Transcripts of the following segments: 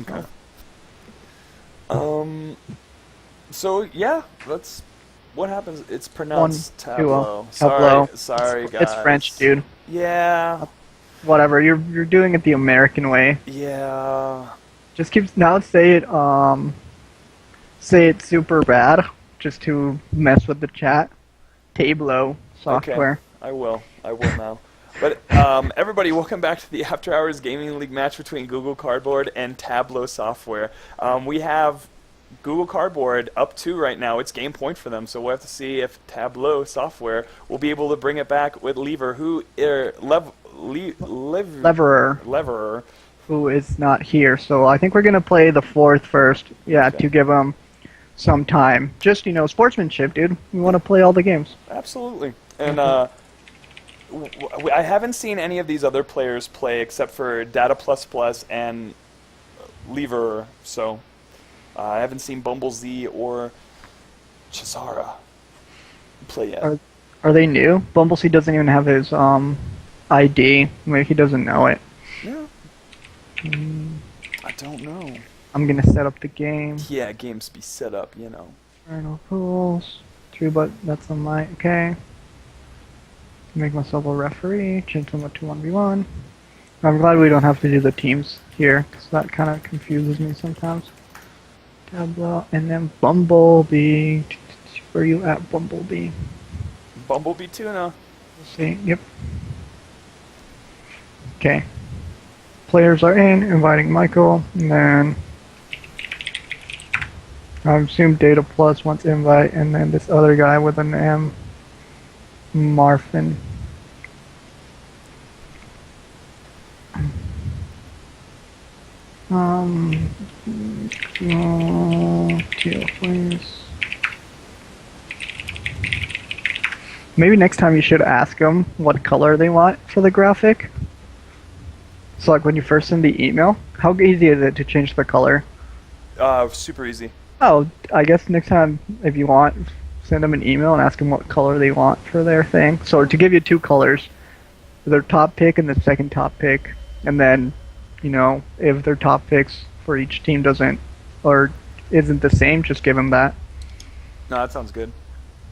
Okay. So yeah, that's what happens. It's One pronounced duo. tableau. Sorry, Tableau. sorry, It's French, guys. dude. Yeah, Whatever. You're doing it the American way. yeah. Just keep now say it super bad just to mess with the chat. Tableau Okay, software. I will. I will now. But everybody, welcome back to the After Hours Gaming League match between Google Cardboard and Tableau Software. We have Google Cardboard up 2 right now. It's game point for them, so we'll have to see if Tableau Software will be able to bring it back with Lever, Leverer, Leverer. who is not here. So I think we're gonna play the fourth first. Yeah, Okay. to give him some time. Just sportsmanship, dude. We want to play all the games. Absolutely. And I haven't seen any of these other players play except for Data Plus Plus and Lever, so I haven't seen Bumblebee or Chisara play yet. Are they new? Bumblebee doesn't even have his ID. Maybe he doesn't know it. Yeah, I don't know. I'm gonna set up the game. Yeah, games be set up. Final rules. 3, but that's on my okay. Make myself a referee. Change them to 1v1. I'm glad we don't have to do the teams here because that kind of confuses me sometimes. Tableau and then Bumblebee. Where are you at, Bumblebee? Bumblebee Tuna. Let's see. Yep. Okay. Players are in. Inviting Michael, and then I assume Data Plus wants invite, and then this other guy with an M, Marfin. Teal, please. Maybe next time you should ask them what color they want for the graphic. So like when you first send the email, how easy is it to change the color? Super easy. Oh, I guess next time if you want, send them an email and ask them what color they want for their thing. So to give you 2 colors, their top pick and the second top pick, and then, if their top picks for each team doesn't or isn't the same, just give them that. No, that sounds good.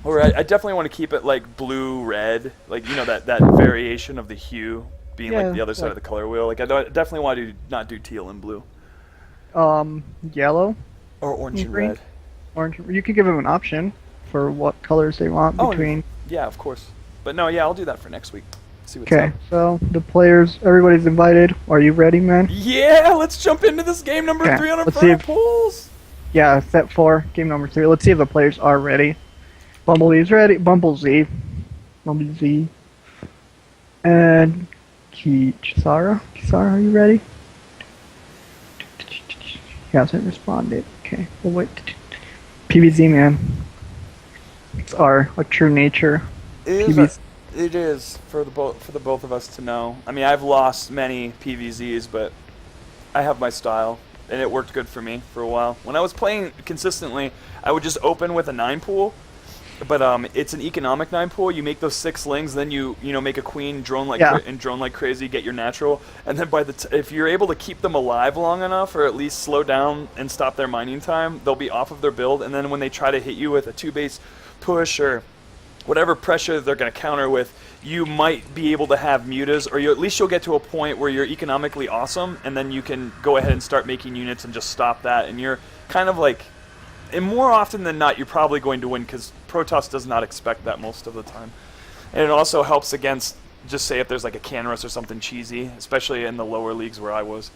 Or I definitely want to keep it like blue-red, like that variation of the hue being like the other side of the color wheel. Like I definitely want to not do teal and blue Yellow, or orange and green, red. orange. You could give them an option for what colors they want between. Yeah, of course. But no, yeah, I'll do that for next week. See what's Okay, up. so the players, everybody's invited. Are you ready, man? Yeah, let's jump into this game number 3 on Let's see Inferno if- Pools. Yeah, set 4, game number 3. Let's see if the players are ready. Bumblebee's ready. Bumblebee, and Kisara. Kisara, are you ready? He hasn't responded. Okay, we'll wait. PVZ, man. It's our true nature. It is for the both of us to know. I mean, I've lost many PVZs, but I have my style, and it worked good for me for a while. When I was playing consistently, I would just open with a 9 pool, but it's an economic 9 pool. You make those 6 lings, then you make a queen, drone like crazy, get your natural, and then if you're able to keep them alive long enough, or at least slow down and stop their mining time, they'll be off of their build. And then when they try to hit you with a 2-base push or whatever pressure they're going to counter with, you might be able to have mutas, or at least you'll get to a point where you're economically awesome, and then you can go ahead and start making units and just stop that, and you're kind of like, and more often than not, you're probably going to win, because Protoss does not expect that most of the time. And it also helps against, just say if there's like a Canrus or something cheesy, especially in the lower leagues where I was.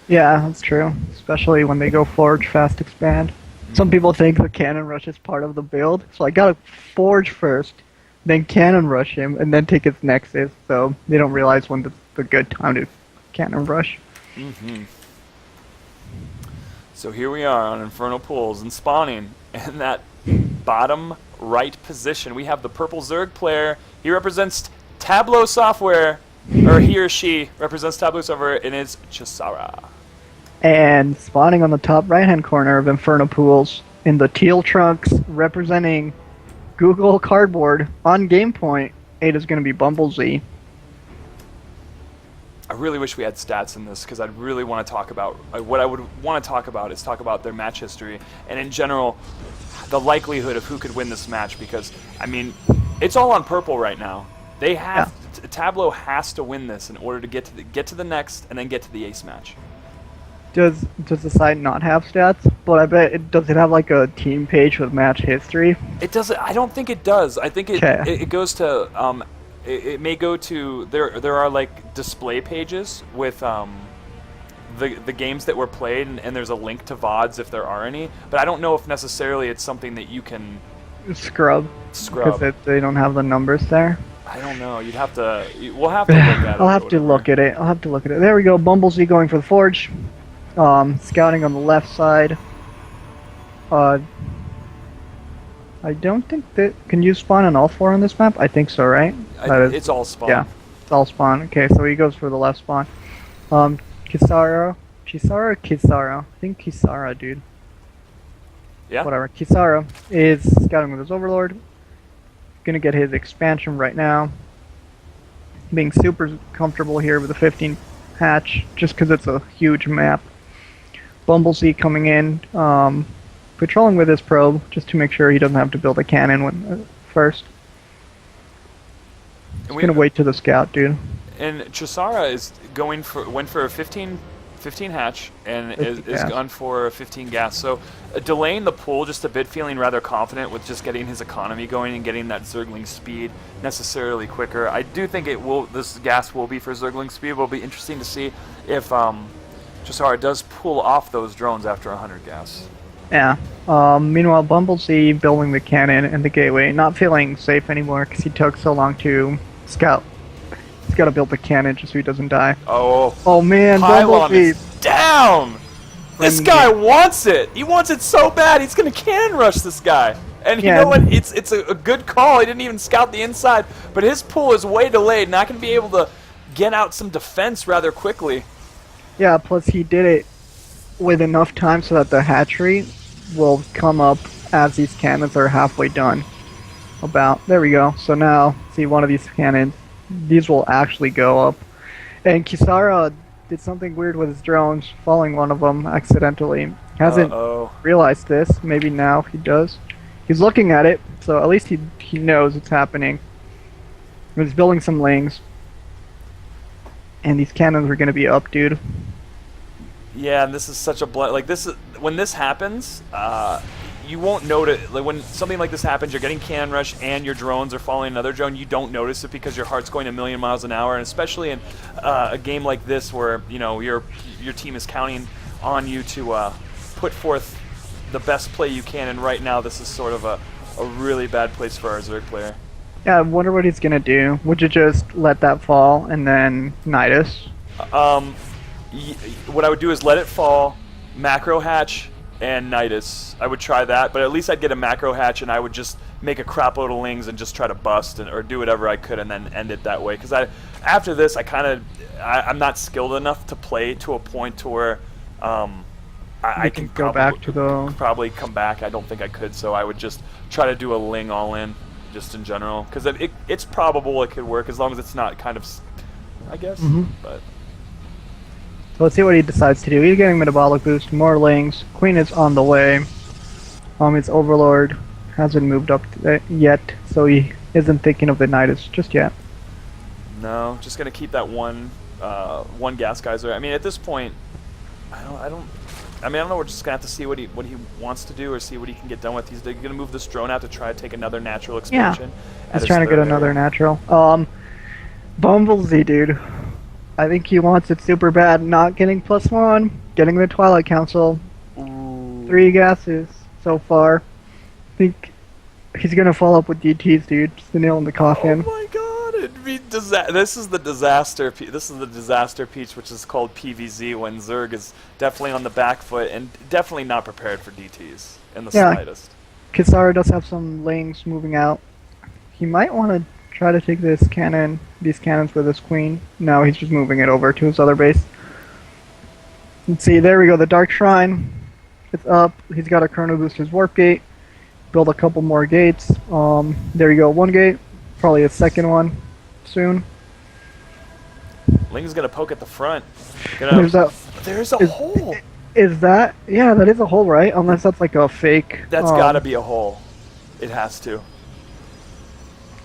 Yeah, that's true. Especially when they go forge, fast expand. Some people think the cannon rush is part of the build, so I gotta forge first, then cannon rush him, and then take his nexus, so they don't realize when the good time to cannon rush. So here we are on Infernal Pools and spawning in that bottom right position. We have the purple Zerg player. He represents Tableau Software, or he or she represents Tableau Software, and it's Chisara. And spawning on the top right-hand corner of Inferno Pools in the teal trunks representing Google Cardboard on game point, 8 is going to be Bumblebee. I really wish we had stats in this because I'd really want to talk about what I would want to talk about is talk about their match history and in general the likelihood of who could win this match because I mean it's all on purple right now. They have Tableau has to win this in order to get to the next and then get to the ace match. Does the site not have stats? But I bet does it have like a team page with match history? It doesn't. I don't think it does. I think it goes to it may go to there are like display pages with the games that were played and there's a link to VODs if there are any. But I don't know if necessarily it's something that you can scrub because they don't have the numbers there. I don't know. You'd have to. We'll have to look at it. I'll have to look at it. I'll have to look at it. There we go. Bumblebee going for the forge. Scouting on the left side. I don't think that... Can you spawn on all 4 on this map? I think so, right? It's all spawn. Yeah, it's all spawn. Okay, so he goes for the left spawn. Kisara? I think Kisara, dude. Yeah? Whatever. Kisara is scouting with his Overlord. Gonna get his expansion right now. Being super comfortable here with the 15 hatch, just because it's a huge map. Bumblebee coming in, patrolling with his probe, just to make sure he doesn't have to build a cannon first. He's gonna wait to the scout, dude. And Chisara is went for a 15 hatch and is gone for a 15 gas. So delaying the pull just a bit, feeling rather confident with just getting his economy going and getting that Zergling speed necessarily quicker. I do think this gas will be for Zergling speed. It will be interesting to see if Chisara does pull off those drones after 100 gas. Yeah. Meanwhile, Bumblebee building the cannon and the gateway, not feeling safe anymore because he took so long to scout. He's got to build the cannon just so he doesn't die. Oh man, Bumblebee is down! This guy wants it! He wants it so bad, he's gonna cannon rush this guy. And you know what? It's a good call. He didn't even scout the inside, but his pull is way delayed, not gonna be able to get out some defense rather quickly. Yeah, plus he did it with enough time so that the hatchery will come up as these cannons are halfway done. There we go. So now, see one of these cannons. These will actually go up. And Kisara did something weird with his drones, falling one of them accidentally. Hasn't realized this. Maybe now he does. He's looking at it, so at least he knows it's happening. He's building some lings. And these cannons are going to be up, dude. Yeah, and this is such a like this is when this happens, you won't notice. Like when something like this happens, you're getting cannon rush and your drones are following another drone. You don't notice it because your heart's going a million miles an hour, and especially in a game like this where your team is counting on you to put forth the best play you can. And right now, this is sort of a really bad place for our Zerg player. Yeah, I wonder what he's gonna do. Would you just let that fall and then Nidus? What I would do is let it fall, macro hatch, and Nidus. I would try that, but at least I'd get a macro hatch and I would just make a crap load of lings and just try to bust or do whatever I could and then end it that way. Because after this, I'm not skilled enough to play to a point to where I can go back to probably come back. I don't think I could, so I would just try to do a ling all in, just in general. Because it's probable it could work as long as it's not kind of, I guess. But. So let's see what he decides to do. He's getting metabolic boost, more lings. Queen is on the way. His Overlord hasn't moved up yet, so he isn't thinking of the Nidus just yet. No, just gonna keep that one gas geyser. I mean, at this point, I don't know. We're just gonna have to see what he wants to do or see what he can get done with. He's gonna move this drone out to try to take another natural expansion. Yeah, he's trying to get another natural. Bumblebee, dude. I think he wants it super bad. Not getting +1, getting the Twilight Council. Ooh. 3 gases so far. I think he's gonna follow up with DTs, dude. Just the nail in the coffin. Oh my god! This is the disaster. This is the disaster piece, which is called PVZ, when Zerg is definitely on the back foot and definitely not prepared for DTs in the slightest. Kisara does have some lings moving out. He might want to try to take these cannons with his queen. No, he's just moving it over to his other base. Let's see, there we go, the Dark Shrine. It's up. He's got to chrono boost his warp gate. Build a couple more gates. There you go, 1 gate. Probably a second one soon. Ling's gonna poke at the front. There's a hole. Is that? Yeah, that is a hole, right? Unless that's like a fake. That's gotta be a hole. It has to.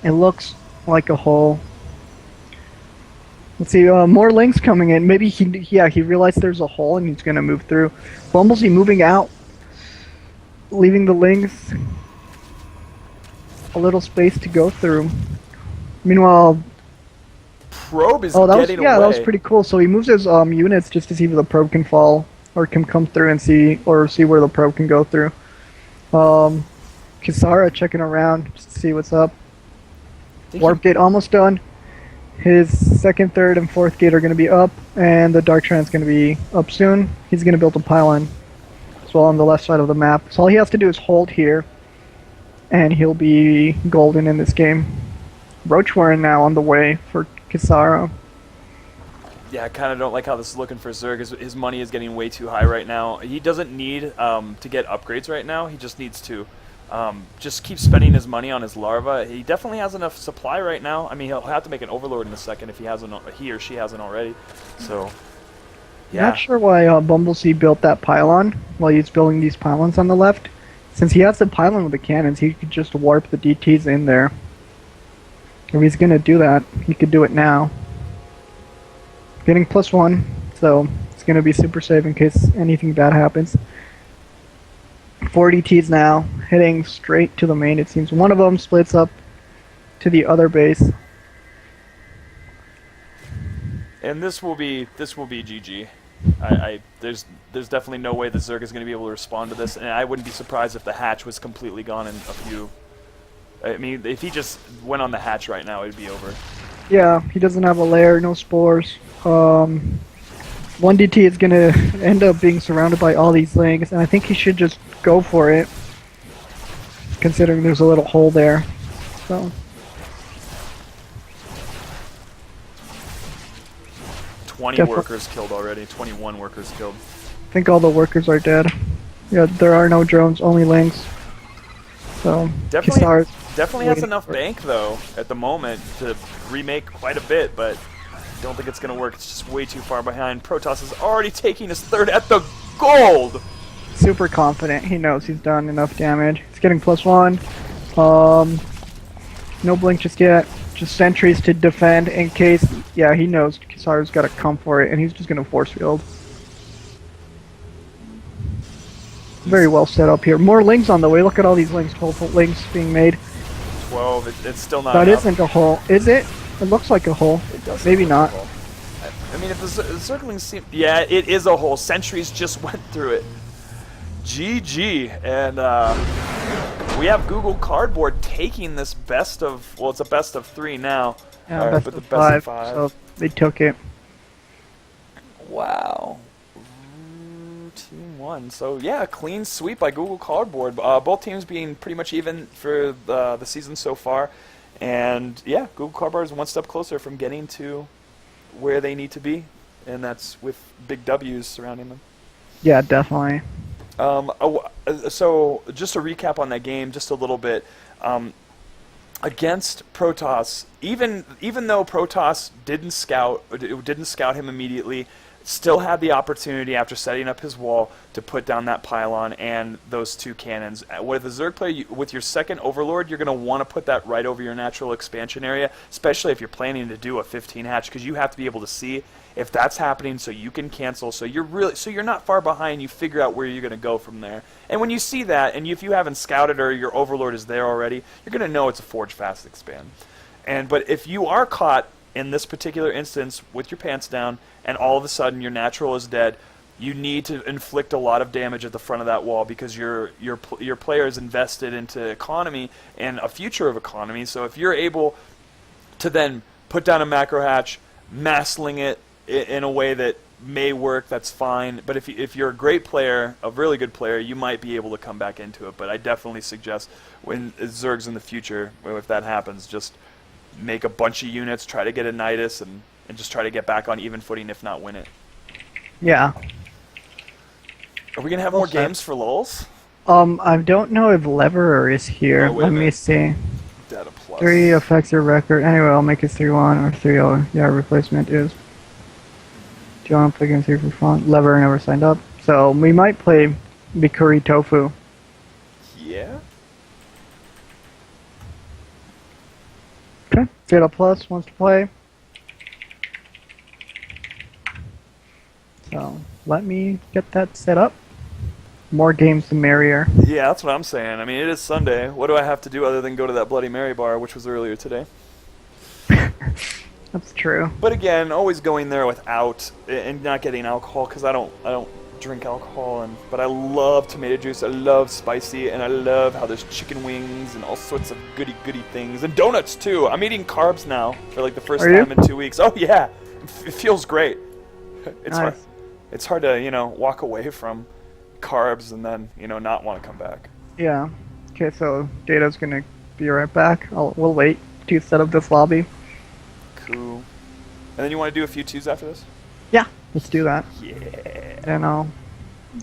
It looks like a hole. Let's see, more Lings coming in. Maybe he realized there's a hole and he's gonna move through. Bumblebee moving out, leaving the Lings a little space to go through. Meanwhile, Probe is getting away. That was pretty cool. So he moves his units just to see if the probe can fall or can come through and see where the probe can go through. Kisara checking around just to see what's up. Warp gate almost done. His second, third, and fourth gate are going to be up, and the Dark Trend's going to be up soon. He's going to build a pylon as well on the left side of the map. So all he has to do is hold here, and he'll be golden in this game. Roach Warren now on the way for Kisara. Yeah, I kind of don't like how this is looking for Zerg. His money is getting way too high right now. He doesn't need to get upgrades right now. He just needs to just keep spending his money on his larva. He definitely has enough supply right now. I mean, he'll have to make an overlord in a second if he or she hasn't already. So, yeah. Not sure why Bumblebee built that pylon while he's building these pylons on the left. Since he has the pylon with the cannons, he could just warp the DTs in there. If he's gonna do that, he could do it now. Getting +1, so it's gonna be super safe in case anything bad happens. 4 DTs now, heading straight to the main. It seems one of them splits up to the other base. And this will be GG. There's definitely no way the Zerg is going to be able to respond to this, and I wouldn't be surprised if the hatch was completely gone in a few. I mean, if he just went on the hatch right now, it'd be over. Yeah, he doesn't have a lair, no spores. 1DT is going to end up being surrounded by all these Lings, and I think he should just go for it, considering there's a little hole there. So 20 workers killed already, 21 workers killed. I think all the workers are dead. Yeah, there are no drones, only Lings. So definitely has enough bank though at the moment to remake quite a bit, but I don't think it's going to work. It's just way too far behind. Protoss is already taking his third at the gold! Super confident. He knows he's done enough damage. He's getting +1. No blink just yet. Just sentries to defend in case... Yeah, he knows Kisara's got to come for it, and he's just going to force field. Very well set up here. More Lings on the way. Look at all these Lings. 12 Lings being made. 12. It's still not That enough. isn't a hole. Is it? It looks like a hole. It does. Maybe not. I mean, if the circling seems... Yeah, it is a hole. Sentries just went through it. GG. And we have Google Cardboard taking this best of... Well, it's a best of 3 now. Yeah, best of 5. So they took it. Wow. Team 1. So, yeah, clean sweep by Google Cardboard. Both teams being pretty much even for the season so far. And, yeah, Google Cardboard is one step closer from getting to where they need to be. And that's with big W's surrounding them. Yeah, definitely. So, just to recap on that game just a little bit. Against Protoss, even though Protoss didn't scout him immediately, still had the opportunity after setting up his wall to put down that pylon and those 2 cannons. With a Zerg player, with your second Overlord, you're going to want to put that right over your natural expansion area, especially if you're planning to do a 15 hatch, because you have to be able to see if that's happening so you can cancel, so you're not far behind. You figure out where you're going to go from there. And when you see that, and if you haven't scouted or your Overlord is there already, you're going to know it's a Forge Fast expand. But if you are caught in this particular instance with your pants down and all of a sudden your natural is dead, you need to inflict a lot of damage at the front of that wall, because your player is invested into economy and a future of economy. So if you're able to then put down a macro hatch, massling it in a way that may work, that's fine. But if you're a great player, a really good player, you might be able to come back into it. But I definitely suggest when Zergs in the future, if that happens, just make a bunch of units, try to get a Nidus, and just try to get back on even footing, if not win it. Yeah. Are we going to have more games for lulz? I don't know if Leverer is here. Oh, Let me see. Data plus. 3 affects your record. Anyway, I'll make it 3-1 or 3-0. Yeah, replacement is. Do you want to play against here for fun? Lever never signed up. So we might play Bikuri Tofu. Yeah. Okay. Data Plus wants to play. So let me get that set up. More games the merrier. Yeah, that's what I'm saying. I mean, it is Sunday. What do I have to do other than go to that Bloody Mary bar, which was earlier today? That's true. But again, always going there without and not getting alcohol because I don't drink alcohol. But I love tomato juice. I love spicy, and I love how there's chicken wings and all sorts of goody things and donuts too. I'm eating carbs now for like the first time in 2 weeks. Oh yeah, it feels great. It's Nice. hard. It's hard to walk away from carbs and then not want to come back. Yeah. Okay, so Data's gonna be right back. We'll wait to set up this lobby. Cool. And then you want to do a few twos after this? Yeah, let's do that. Yeah. And I'll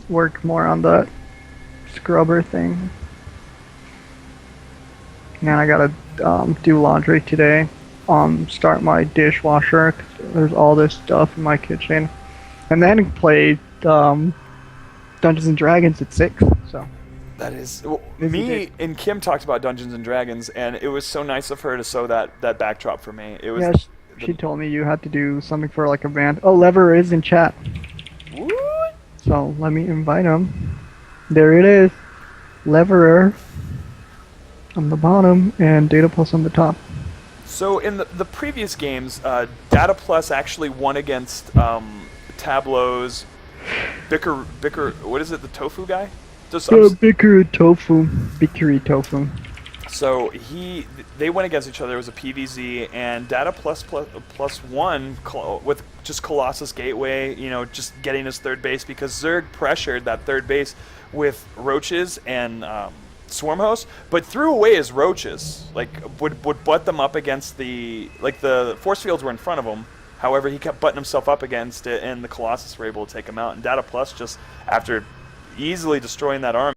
work more on the scrubber thing. And I gotta do laundry today. Start my dishwasher. 'Cause there's all this stuff in my kitchen. And then play Dungeons and Dragons at 6. So That is Busy me day. and Kim talked about Dungeons and Dragons, and it was so nice of her to sew that backdrop for me. It was yeah, she told me you had to do something for like a band. Oh, Lever is in chat. What? So let me invite him. There it is. Leverer on the bottom and Data Plus on the top. So in the previous games, Data Plus actually won against Tableau's Bicker. What is it? The tofu guy? Bikuri Tofu. So they went against each other. It was a PVZ, and Data Plus won with just Colossus Gateway, just getting his third base because Zerg pressured that third base with roaches and swarm hosts, but threw away his roaches. Like would butt them up against the force fields were in front of him. However, he kept butting himself up against it, and the Colossus were able to take him out. And Data Plus just after easily destroying that army.